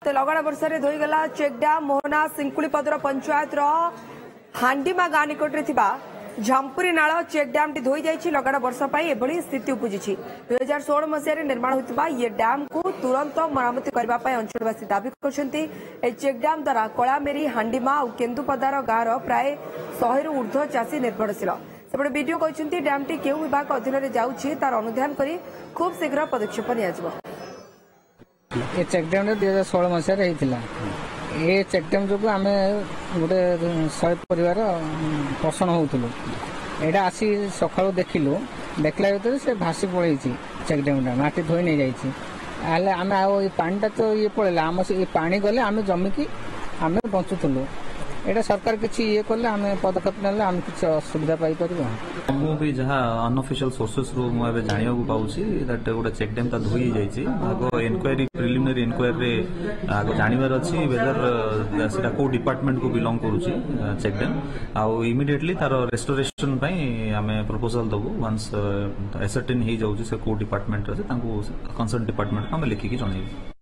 लगड़ा वर्षा रे धोईगला check dam Mohana सिंकुलीपदर panchayat हांडीमा गाँ निकट झांपुरी नाल चेक डैम टी धोई जाइछि। लगड़ा वर्षा पाई एभली स्थिति उपजिछि। 2016 मसीह निर्माण होतिबा ये डैम को तुरंत मरामती करबा पाई अंचलवासी दाबी करछन्ति। ए चेक डैम द्वारा कलामेरी हांडीमा और केन्दुपदार गाँव प्राय 100 रु ऊर्ध्व चाषी निर्भरशील। सेपटे वीडियो कहते डैम टी केउ विभाग अधीन में जाउछि तार अनुधान करी खूब शीघ्र पदक्षेप नियाजिबो। ये चेक डैम 2016 मसीह होता ये चेक डैम जो आम गोटे 100 परिवार पोषण होलु यहाँ आसी सका देखिलु देखला भर से भासी पड़े चेक डैम माटी धोई नहीं जाइए आम पाटा तो ये पड़ेगा आम से पानी गले आम जमिकी आम बचुलु एटा सरकार किसी ये कले आम पदक्षेप ना आम किसी असुविधा पाई भी जहाँ अनऑफिशियल सोर्सेस रू मुझे जाना पाऊँ दैट गोटे चेक डैम धोई जाइए इनक्वारी प्रिलिमिनरी इनक्वारी आग जानवर अच्छी वेदर से डिपार्टमेंट को बिलोंग करुच्ची चेक डैम आउ इमिडिएटली तार रेस्टोरेशन आम प्रपोजल दबू वंस एसर्टेन हो जाऊँ से को डिपार्टमेंट अच्छे कंसर्न डिपार्टमेंट को आम लिखिकी जनइबू।